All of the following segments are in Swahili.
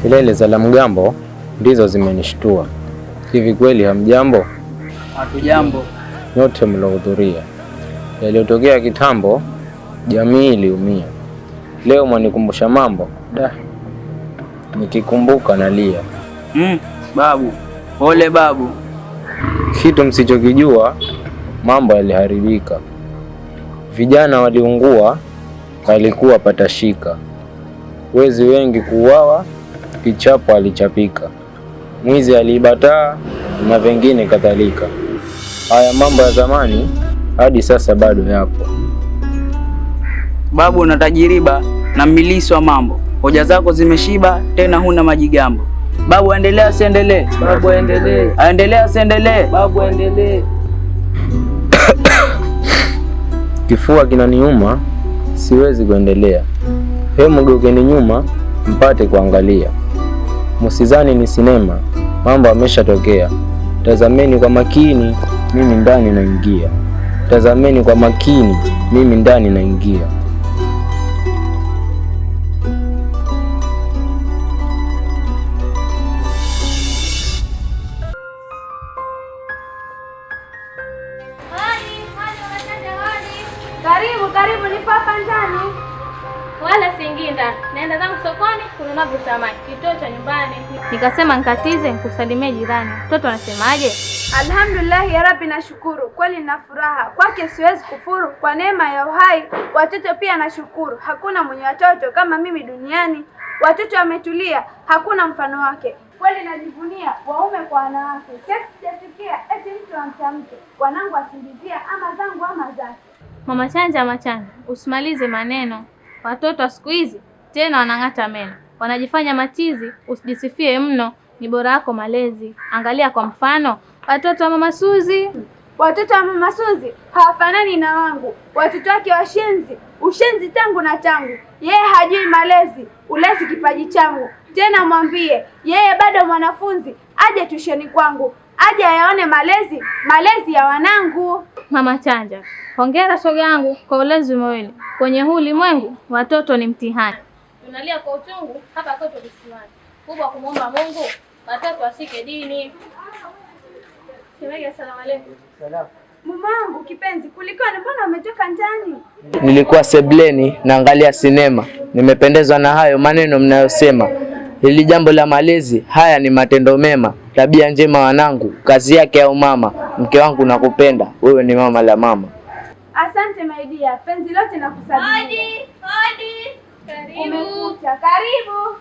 Kelele za la mgambo ndizo zimenishtua. Hivi kweli hamjambo? Hatujambo. Nyote mlohudhuria. Yaliyotokea kitambo, jamii iliumia. Leo mwanikumbusha mambo. Nikikumbuka nalia. Babu. Pole babu. Kitu msichokijua, mambo yaliharibika. Vijana waliungua, walikuwa patashika. Wezi wengi kuuawa, kichapo alichapika. Mwizi aliibataa na vingine kadhalika. Haya mambo ya zamani hadi sasa bado yapo. Babu, una tajiriba na mmilisi wa mambo. Hoja zako zimeshiba, tena huna majigambo. Babu, endelea siendelee? Babu, endelee. Aendelea siendelee? Babu, endelee. Kifua kinaniuma, siwezi kuendelea. Hemu mgeukeni nyuma mpate kuangalia. Msizani ni sinema, mambo yameshatokea. Tazameni kwa makini, mimi ndani naingia. Tazameni kwa makini, mimi ndani naingia. Karibu nipo hapa ndani. Wala Singinda, naenda zangu sokoni kununua samaki, kituo cha nyumbani. Nikasema nikatize nikusalimie jirani. Mtoto anasemaje? Alhamdulillah ya Rabbi, nashukuru. Kweli nina furaha. Kwake siwezi kufuru. Kwa neema ya uhai, watoto pia nashukuru. Hakuna mwenye watoto kama mimi duniani. Watoto wametulia, hakuna mfano wake. Kweli najivunia waume kwa wanawake. Kesi sijasikia eti mtu amtamke. Wanangu asingizia ama zangu ama zake. Mama Chanja, usimalize maneno. Watoto wa siku hizi tena wanang'ata meno. Wanajifanya machizi, usijisifie mno. Ni bora yako malezi. Angalia kwa mfano watoto wa Mama Suzi. Watoto wa Mama Suzi hawafanani na wangu. Watoto wake washenzi, ushenzi tangu na tangu. Yeye hajui malezi, ulezi kipaji changu. Tena mwambie, yeye bado mwanafunzi, aje tusheni kwangu. Aje ayaone malezi ya wanangu. Mama Chanja, hongera shoga yangu kwa ulezi mwema. Kwenye huu ulimwengu watoto ni mtihani. Tunalia kwa uchungu hapa kwetu visiwani. Kubwa kumwomba Mungu watoto washike dini. Asalamu alaykum. Salamu. Mumangu kipenzi, kulikoni, mbona umetoka ndani? Nilikuwa sebleni naangalia sinema. Nimependezwa na hayo maneno mnayosema. Hili jambo la malezi, haya ni matendo mema. Tabia njema wanangu, kazi yake ya umama. Mke wangu nakupenda, wewe ni mama la mama. Asante my dear, penzi lote nakusalimia. Hodi. Karibu. Umekuja, karibu.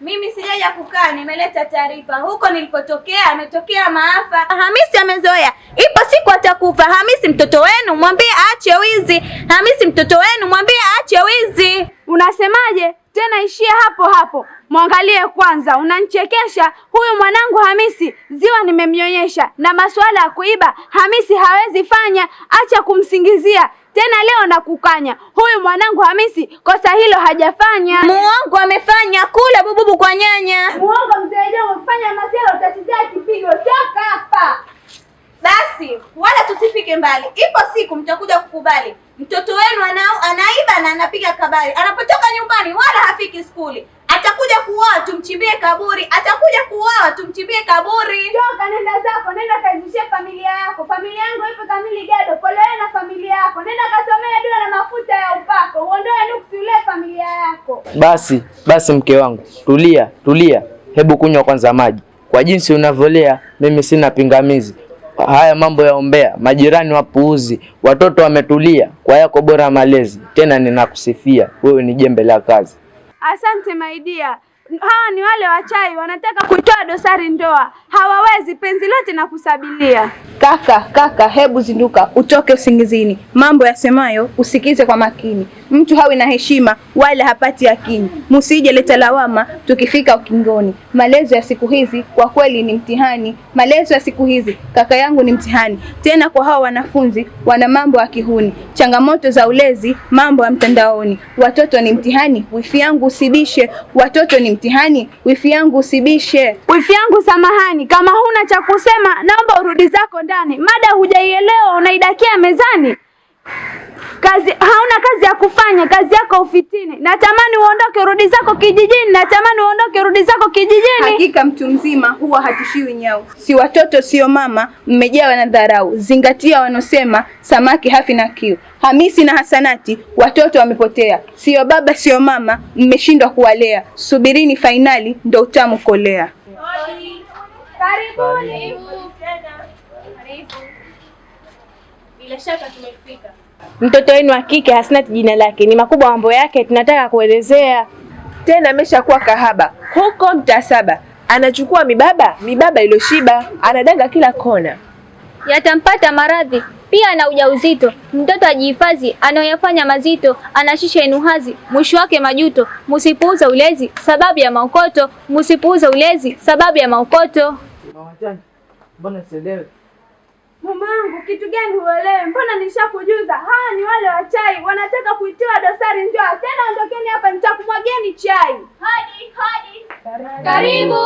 Mimi sijaja kukaa, nimeleta taarifa. Huko nilipotokea ametokea maafa. Hamisi amezoea. Ipo siku atakufa. Hamisi mtoto wenu mwambie aache wizi. Hamisi mtoto wenu mwambie aache wizi. Unasemaje? Tena ishia hapo hapo. Mwangalie kwanza, unanichekesha. Huyu mwanangu Hamisi ziwa nimemnyonyesha, na masuala ya kuiba Hamisi hawezi fanya. Acha kumsingizia. Tena leo nakukanya. Huyu mwanangu Hamisi kosa hilo hajafanya. Muongo amefanya kule bububu kwa nyanya. Muongo mzee Jomo, umefanya masela utatizia kipigo. Toka hapa. Basi, wala tusifike mbali. Ipo siku mtakuja kukubali. Mtoto wenu anaiba na anapiga kabari. Anapotoka nyumbani wala hafiki skuli. Atakuja kuoa tumchimbie kaburi. Atakuja kuoa tumchimbie kaburi. Toka, nenda zako, nenda kaizishie familia yako. Familia yangu ipo kamili gado. Polewe na familia yako. Nenda kasomee dua na mafuta ya upako. Uondoe nuksi ule familia yako. Basi mke wangu, tulia. Hebu kunywa kwanza maji. Kwa jinsi unavyolea, mimi sina pingamizi. Haya mambo ya ombea, majirani wapuuzi, watoto wametulia. Kwa yako bora malezi, tena ninakusifia. Wewe ni jembe la kazi. Asante my dear. Hawa ni wale wachai wanataka kutoa dosari ndoa. Hawawezi, penzi lote na kusabilia. Kaka, hebu zinduka, utoke usingizini. Mambo yasemayo usikize kwa makini. Mtu hawi na heshima wala hapati yakini. Msije leta lawama tukifika ukingoni. Malezi ya siku hizi kwa kweli ni mtihani. Malezi ya siku hizi kaka yangu ni mtihani. Tena kwa hao wanafunzi wana mambo ya kihuni. Changamoto za ulezi, mambo ya mtandaoni. Watoto ni mtihani, wifi yangu usibishe. Watoto ni mtihani, wifi yangu usibishe. Wifi yangu samahani, kama huna cha kusema naomba urudi zako ndani. Mada hujaielewa unaidakia mezani. Hauna kazi ya kufanya, kazi yako ufitini. Natamani uondoke rudi zako kijijini, natamani uondoke rudi zako kijijini. Hakika mtu mzima huwa hatishiwi nyau. Si watoto sio mama, mmejawa na dharau. Zingatia wanosema samaki hafi na kiu. Hamisi na Hasanati watoto wamepotea. Sio baba sio mama, mmeshindwa kuwalea. Subirini fainali ndo utamu kolea. Karibuni. Karibu. Bila shaka tumefika. Mtoto wenu wa kike Hasanati jina lake ni makubwa mambo yake tunataka kuelezea. Tena ameshakuwa kahaba huko mtasaba. Anachukua mibaba iliyoshiba, anadanga kila kona. Yatampata maradhi pia na ujauzito. Mtoto ajihifadhi, anayoyafanya mazito, anashisha enuhazi, mwisho wake majuto. Musipuuza ulezi sababu ya maokoto, musipuuza ulezi sababu ya maokoto. Mama Chanja, mbona sielewi? Mamangu, kitu gani huelewi? Mbona nishakujuza? Hawa ni wale wa chai, wanataka kuitiwa dosari. Njoo tena, ondokeni hapa, nitakumwageni chai. Hadi. Karibu.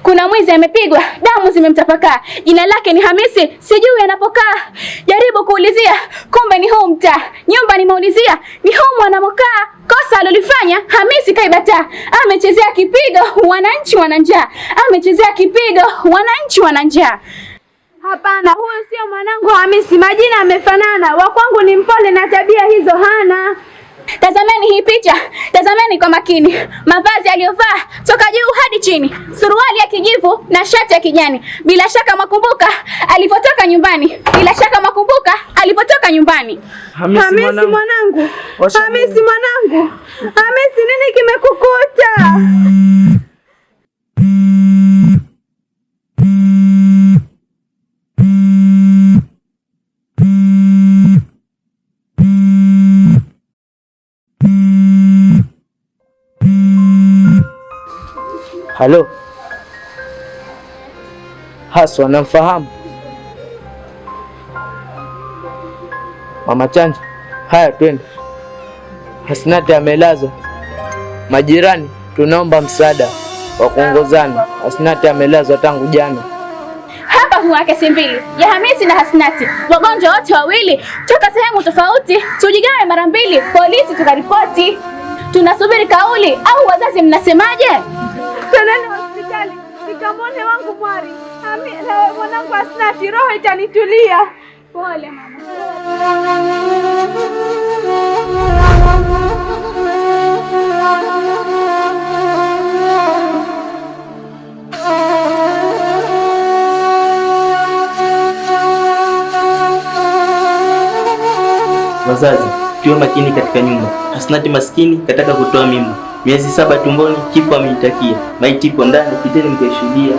Kuna mwizi amepigwa, damu zimemtapakaa. Jina lake ni Hamisi, sijui anapokaa. Jaribu kuulizia, kumbe ni huu mtaa. Nyumba nimeulizia, ni huu anamokaa. Kosa alilofanya Hamisi kaibata. Amechezea kipigo, wananchi wana njaa. Amechezea kipigo, wananchi wana njaa. Hapana, huyu sio mwanangu Hamisi, majina yamefanana. Wa kwangu ni mpole na tabia hizo hana. Tazameni hii picha, tazameni kwa makini. Mavazi aliyovaa toka juu hadi chini, suruali ya kijivu na shati ya kijani. Bila shaka makumbuka alipotoka nyumbani. Bila shaka makumbuka alipotoka nyumbani. Hamisi mwanangu. Hamisi mwanangu. Hamisi, nini kimekukuta? Halo. Haswa namfahamu. Mama Chanja, haya twende. Hasanati amelazwa. Majirani, tunaomba msaada wa kuongozana. Hasanati amelazwa tangu jana. Hapa kuna kesi mbili ya Hamisi na Hasanati, wagonjwa wote wawili toka sehemu tofauti. Tujigawe mara mbili, polisi tukaripoti. Tunasubiri kauli au wazazi mnasemaje? Twendeni hospitali nikamwone wangu mwari na mwanangu Hasanati, roho itanitulia. Pole mama. Wazazi, tuwe makini katika nyumba. Hasanati maskini kataka kutoa mimba. Miezi 7 tumboni, kifo ameitakia. Maiti ipo ndani, kiteni mkishuhudia.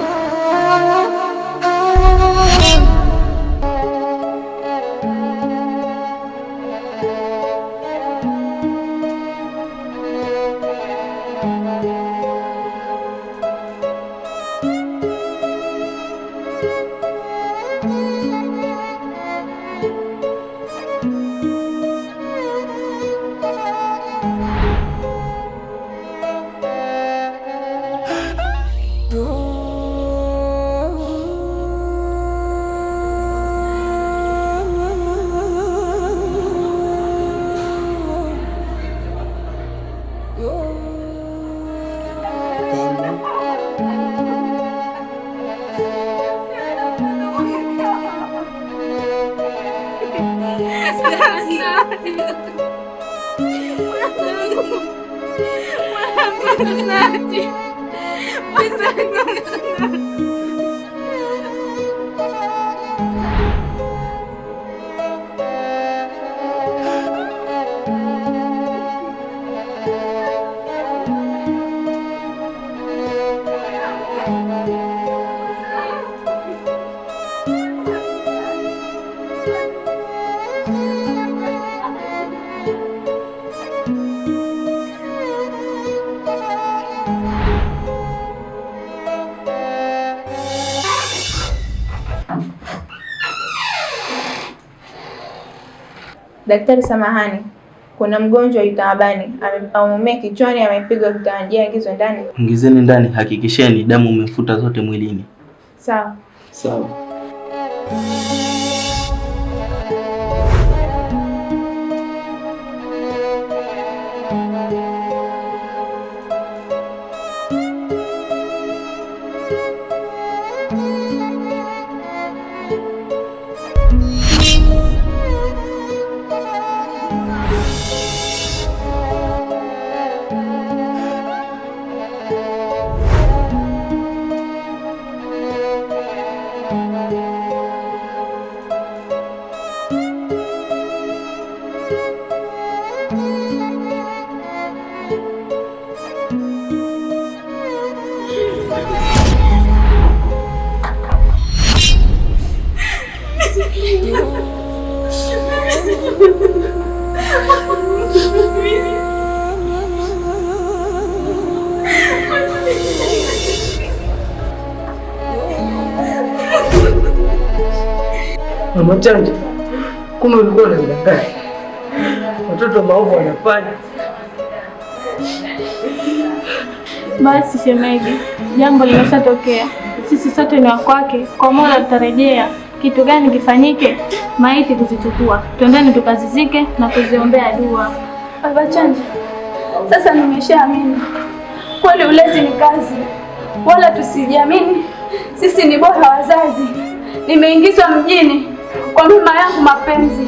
Daktari, samahani, kuna mgonjwa yutabani, ameumia kichwani, amepigwa kitanjia, ingizwe ndani. Ingizeni ndani, hakikisheni damu umefuta zote mwilini. Sawa. Sawa. Mama Chanja, kumbe ulikuwa unadanganya. Watoto maovu wanafanya. Basi shemeji, jambo limeshatokea. Sisi sote ni wa kwake, kwa Mola tutarejea. Kitu gani kifanyike? Maiti kuzichukua, twendeni tukazizike na kuziombea dua. Baba Chanja, sasa nimeshaamini kweli ulezi ni kazi, wala tusijiamini sisi ni bora wazazi. Nimeingizwa mjini kwa mama yangu mapenzi,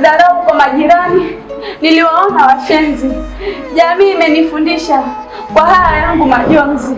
dharau kwa majirani, niliwaona washenzi. Jamii imenifundisha kwa haya yangu majonzi.